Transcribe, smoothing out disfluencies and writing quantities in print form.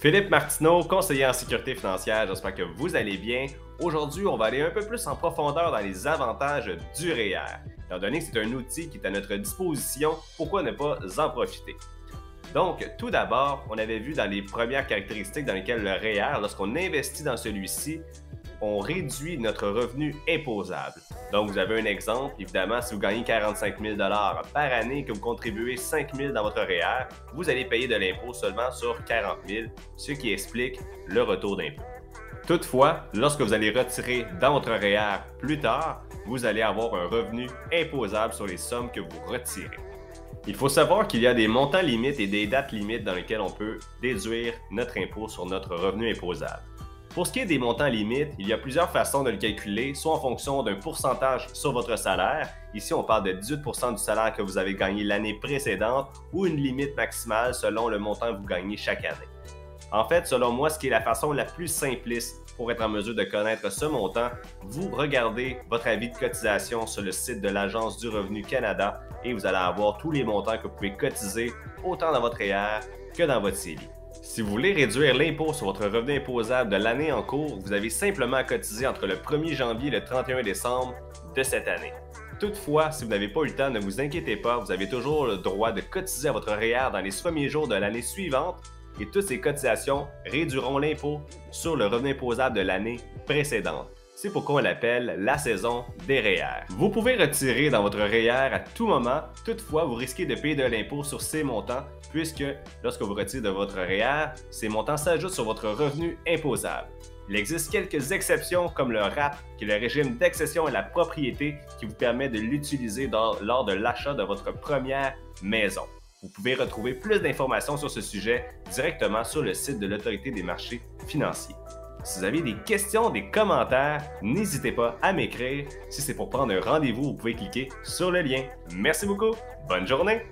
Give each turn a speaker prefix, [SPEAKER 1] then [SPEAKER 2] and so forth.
[SPEAKER 1] Philippe Martineau, conseiller en sécurité financière, j'espère que vous allez bien. Aujourd'hui, on va aller un peu plus en profondeur dans les avantages du REER. Étant donné que c'est un outil qui est à notre disposition, pourquoi ne pas en profiter? Donc, tout d'abord, on avait vu dans les premières caractéristiques dans lesquelles le REER, lorsqu'on investit dans celui-ci, on réduit notre revenu imposable. Donc, vous avez un exemple. Évidemment, si vous gagnez 45 000 par année et que vous contribuez 5 000 dans votre REER, vous allez payer de l'impôt seulement sur 40 000, ce qui explique le retour d'impôt. Toutefois, lorsque vous allez retirer dans votre REER plus tard, vous allez avoir un revenu imposable sur les sommes que vous retirez. Il faut savoir qu'il y a des montants limites et des dates limites dans lesquelles on peut déduire notre impôt sur notre revenu imposable. Pour ce qui est des montants limites, il y a plusieurs façons de le calculer, soit en fonction d'un pourcentage sur votre salaire, ici on parle de 18% du salaire que vous avez gagné l'année précédente, ou une limite maximale selon le montant que vous gagnez chaque année. En fait, selon moi, ce qui est la façon la plus simpliste pour être en mesure de connaître ce montant, vous regardez votre avis de cotisation sur le site de l'Agence du revenu Canada et vous allez avoir tous les montants que vous pouvez cotiser autant dans votre REER que dans votre CELI. Si vous voulez réduire l'impôt sur votre revenu imposable de l'année en cours, vous avez simplement à cotiser entre le 1er janvier et le 31 décembre de cette année. Toutefois, si vous n'avez pas eu le temps, ne vous inquiétez pas, vous avez toujours le droit de cotiser à votre REER dans les premiers jours de l'année suivante et toutes ces cotisations réduiront l'impôt sur le revenu imposable de l'année précédente. C'est pourquoi on l'appelle la saison des REER. Vous pouvez retirer dans votre REER à tout moment, toutefois vous risquez de payer de l'impôt sur ces montants puisque lorsque vous retirez de votre REER, ces montants s'ajoutent sur votre revenu imposable. Il existe quelques exceptions comme le RAP, qui est le régime d'accession à la propriété qui vous permet de l'utiliser lors de l'achat de votre première maison. Vous pouvez retrouver plus d'informations sur ce sujet directement sur le site de l'Autorité des marchés financiers. Si vous avez des questions, des commentaires, n'hésitez pas à m'écrire. Si c'est pour prendre un rendez-vous, vous pouvez cliquer sur le lien. Merci beaucoup, bonne journée!